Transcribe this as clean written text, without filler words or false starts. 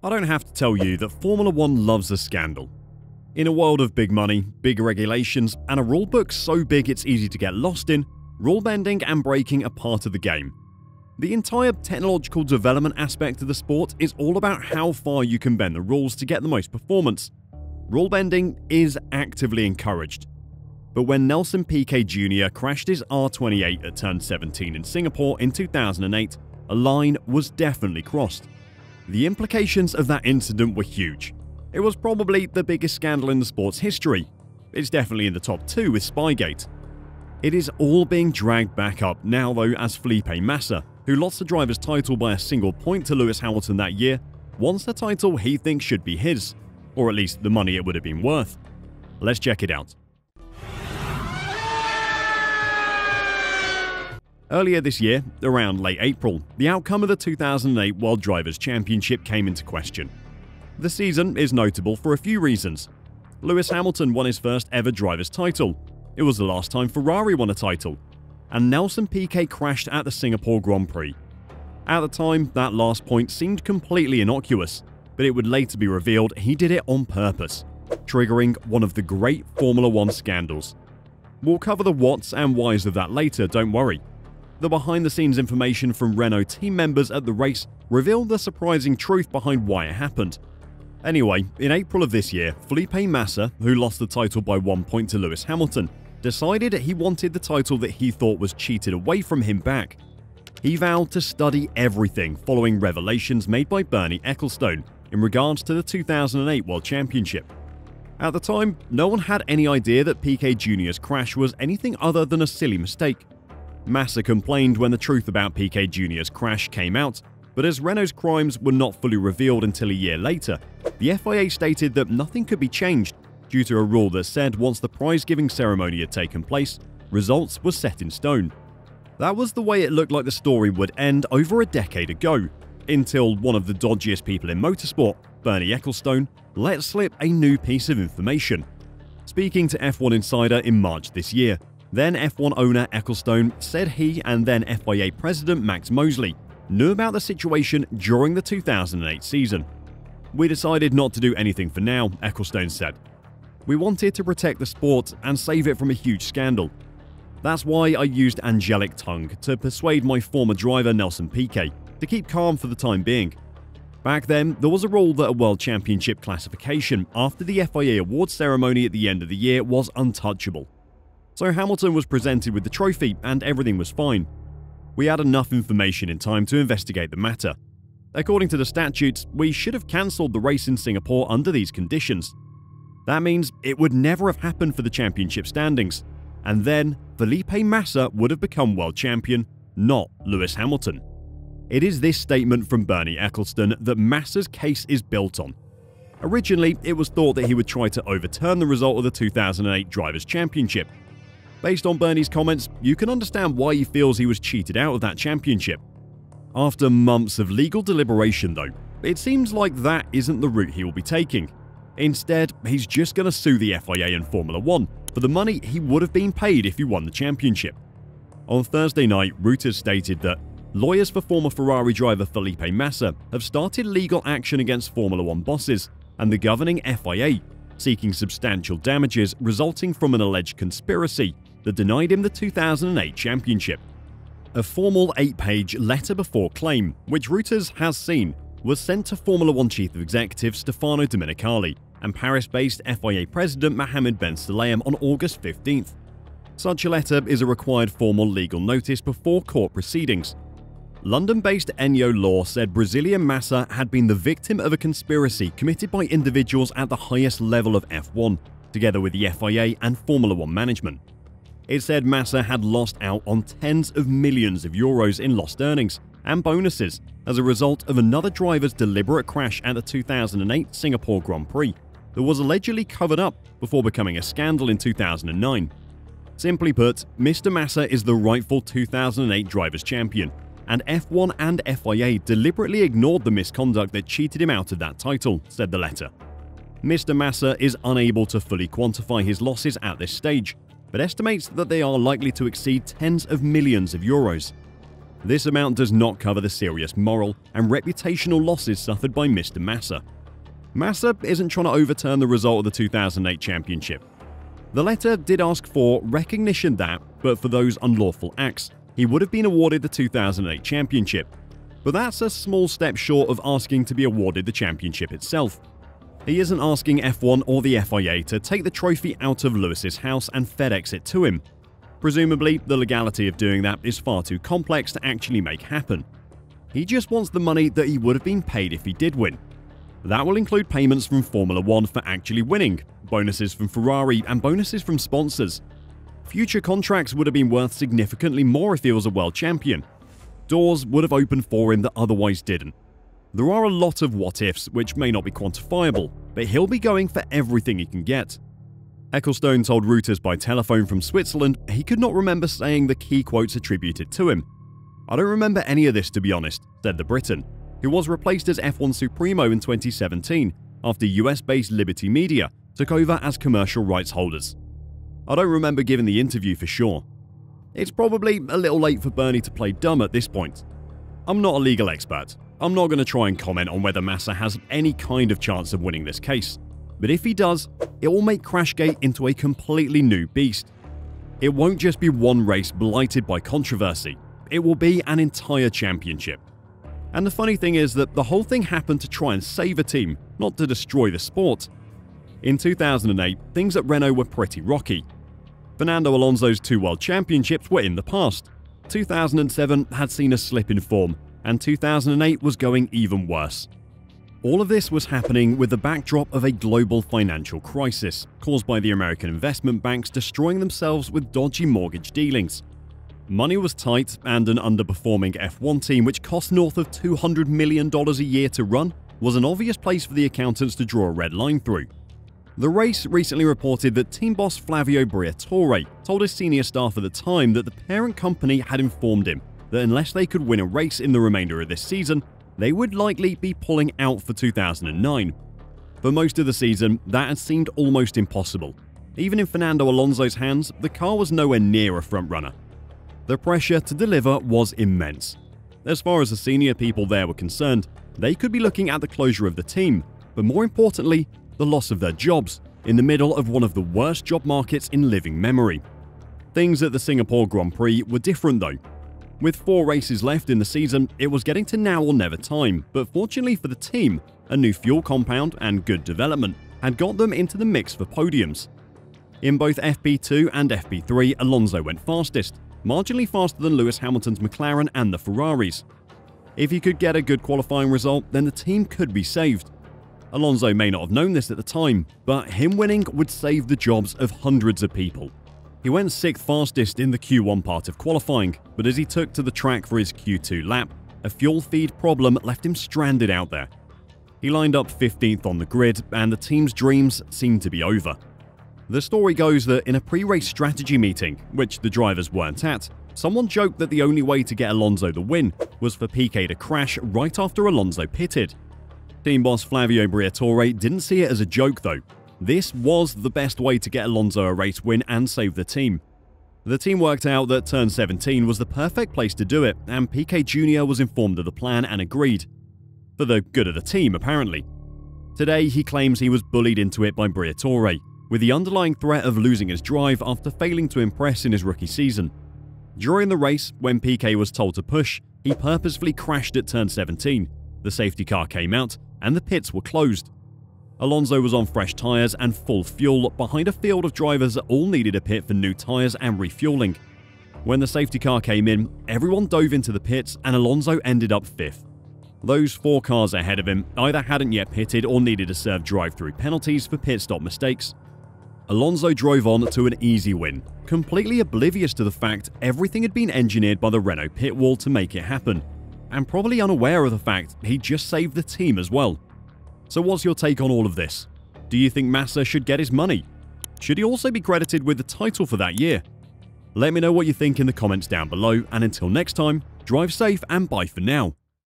I don't have to tell you that Formula 1 loves a scandal. In a world of big money, big regulations, and a rulebook so big it's easy to get lost in, rule bending and breaking are part of the game. The entire technological development aspect of the sport is all about how far you can bend the rules to get the most performance. Rule bending is actively encouraged. But when Nelson Piquet Junior crashed his R28 at turn 17 in Singapore in 2008, a line was definitely crossed. The implications of that incident were huge. It was probably the biggest scandal in the sport's history. It's definitely in the top 2 with Spygate. It is all being dragged back up now though, as Felipe Massa, who lost the driver's title by a single point to Lewis Hamilton that year, wants the title he thinks should be his, or at least the money it would have been worth. Let's check it out. Earlier this year, around late April, the outcome of the 2008 World Drivers' Championship came into question. The season is notable for a few reasons. Lewis Hamilton won his first ever driver's title. It was the last time Ferrari won a title. And Nelson Piquet crashed at the Singapore Grand Prix. At the time, that last point seemed completely innocuous, but it would later be revealed he did it on purpose, triggering one of the great Formula 1 scandals. We'll cover the whats and whys of that later, don't worry. The behind-the-scenes information from Renault team members at the race revealed the surprising truth behind why it happened. Anyway, in April of this year, Felipe Massa, who lost the title by 1 point to Lewis Hamilton, decided he wanted the title that he thought was cheated away from him back. He vowed to study everything following revelations made by Bernie Ecclestone in regards to the 2008 World Championship. At the time, no one had any idea that Piquet Junior's crash was anything other than a silly mistake. Massa complained when the truth about Piquet Junior's crash came out, but as Renault's crimes were not fully revealed until a year later, the FIA stated that nothing could be changed due to a rule that said once the prize-giving ceremony had taken place, results were set in stone. That was the way it looked like the story would end over a decade ago, until one of the dodgiest people in motorsport, Bernie Ecclestone, let slip a new piece of information. Speaking to F1 Insider in March this year, then F1 owner Ecclestone said he and then FIA president Max Mosley knew about the situation during the 2008 season. "We decided not to do anything for now," Ecclestone said. "We wanted to protect the sport and save it from a huge scandal. That's why I used angelic tongue to persuade my former driver Nelson Piquet to keep calm for the time being. Back then, there was a rule that a World Championship classification after the FIA awards ceremony at the end of the year was untouchable. So Hamilton was presented with the trophy and everything was fine. We had enough information in time to investigate the matter. According to the statutes, we should have cancelled the race in Singapore under these conditions. That means it would never have happened for the championship standings. And then Felipe Massa would have become world champion, not Lewis Hamilton." It is this statement from Bernie Ecclestone that Massa's case is built on. Originally, it was thought that he would try to overturn the result of the 2008 Drivers' Championship. Based on Bernie's comments, you can understand why he feels he was cheated out of that championship. After months of legal deliberation though, it seems like that isn't the route he will be taking. Instead, he's just going to sue the FIA and Formula 1 for the money he would have been paid if he won the championship. On Thursday night, Reuters stated that lawyers for former Ferrari driver Felipe Massa have started legal action against Formula 1 bosses and the governing FIA, seeking substantial damages resulting from an alleged conspiracy that denied him the 2008 championship. A formal 8-page letter before claim, which Reuters has seen, was sent to Formula 1 Chief Executive Stefano Domenicali and Paris-based FIA President Mohammed Ben Sulayem on August 15th. Such a letter is a required formal legal notice before court proceedings. London-based Enyo Law said Brazilian Massa had been the victim of a conspiracy committed by individuals at the highest level of F1, together with the FIA and Formula 1 management. It said Massa had lost out on tens of millions of euros in lost earnings and bonuses as a result of another driver's deliberate crash at the 2008 Singapore Grand Prix that was allegedly covered up before becoming a scandal in 2009. Simply put, Mr. Massa is the rightful 2008 Drivers' Champion, and F1 and FIA deliberately ignored the misconduct that cheated him out of that title, said the letter. Mr. Massa is unable to fully quantify his losses at this stage, but estimates that they are likely to exceed tens of millions of euros. This amount does not cover the serious moral and reputational losses suffered by Mr. Massa. Massa isn't trying to overturn the result of the 2008 championship. The letter did ask for recognition that, but for those unlawful acts, he would have been awarded the 2008 championship. But that's a small step short of asking to be awarded the championship itself. He isn't asking F1 or the FIA to take the trophy out of Lewis's house and FedEx it to him. Presumably, the legality of doing that is far too complex to actually make happen. He just wants the money that he would have been paid if he did win. That will include payments from Formula 1 for actually winning, bonuses from Ferrari, and bonuses from sponsors. Future contracts would have been worth significantly more if he was a world champion. Doors would have opened for him that otherwise didn't. There are a lot of what-ifs which may not be quantifiable, but he'll be going for everything he can get. Ecclestone told Reuters by telephone from Switzerland he could not remember saying the key quotes attributed to him. "I don't remember any of this, to be honest," said the Briton, who was replaced as F1 Supremo in 2017 after US-based Liberty Media took over as commercial rights holders. "I don't remember giving the interview for sure. It's probably a little late for Bernie to play dumb at this point. I'm not a legal expert. I'm not going to try and comment on whether Massa has any kind of chance of winning this case. But if he does, it will make Crashgate into a completely new beast. It won't just be one race blighted by controversy. It will be an entire championship. And the funny thing is that the whole thing happened to try and save a team, not to destroy the sport. In 2008, things at Renault were pretty rocky. Fernando Alonso's 2 world championships were in the past. 2007 had seen a slip in form, and 2008 was going even worse. All of this was happening with the backdrop of a global financial crisis, caused by the American investment banks destroying themselves with dodgy mortgage dealings. Money was tight, and an underperforming F1 team which cost north of $200 million a year to run was an obvious place for the accountants to draw a red line through. The race recently reported that team boss Flavio Briatore told his senior staff at the time that the parent company had informed him that unless they could win a race in the remainder of this season, they would likely be pulling out for 2009. For most of the season, that had seemed almost impossible. Even in Fernando Alonso's hands, the car was nowhere near a frontrunner. The pressure to deliver was immense. As far as the senior people there were concerned, they could be looking at the closure of the team, but more importantly, the loss of their jobs, in the middle of one of the worst job markets in living memory. Things at the Singapore Grand Prix were different though. With 4 races left in the season, it was getting to now or never time, but fortunately for the team, a new fuel compound and good development had got them into the mix for podiums. In both FP2 and FP3, Alonso went fastest, marginally faster than Lewis Hamilton's McLaren and the Ferraris. If he could get a good qualifying result, then the team could be saved. Alonso may not have known this at the time, but him winning would save the jobs of hundreds of people. He went 6th fastest in the Q1 part of qualifying, but as he took to the track for his Q2 lap, a fuel feed problem left him stranded out there. He lined up 15th on the grid, and the team's dreams seemed to be over. The story goes that in a pre-race strategy meeting, which the drivers weren't at, someone joked that the only way to get Alonso the win was for Piquet to crash right after Alonso pitted. Team boss Flavio Briatore didn't see it as a joke though. This was the best way to get Alonso a race win and save the team. The team worked out that turn 17 was the perfect place to do it, and Piquet Junior was informed of the plan and agreed. For the good of the team, apparently. Today, he claims he was bullied into it by Briatore, with the underlying threat of losing his drive after failing to impress in his rookie season. During the race, when Piquet was told to push, he purposefully crashed at turn 17. The safety car came out, and the pits were closed. Alonso was on fresh tyres and full fuel behind a field of drivers that all needed a pit for new tyres and refueling. When the safety car came in, everyone dove into the pits and Alonso ended up 5th. Those 4 cars ahead of him either hadn't yet pitted or needed to serve drive-through penalties for pit stop mistakes. Alonso drove on to an easy win, completely oblivious to the fact everything had been engineered by the Renault pit wall to make it happen, and probably unaware of the fact he just saved the team as well. So what's your take on all of this? Do you think Massa should get his money? Should he also be credited with the title for that year? Let me know what you think in the comments down below, and until next time, drive safe and bye for now.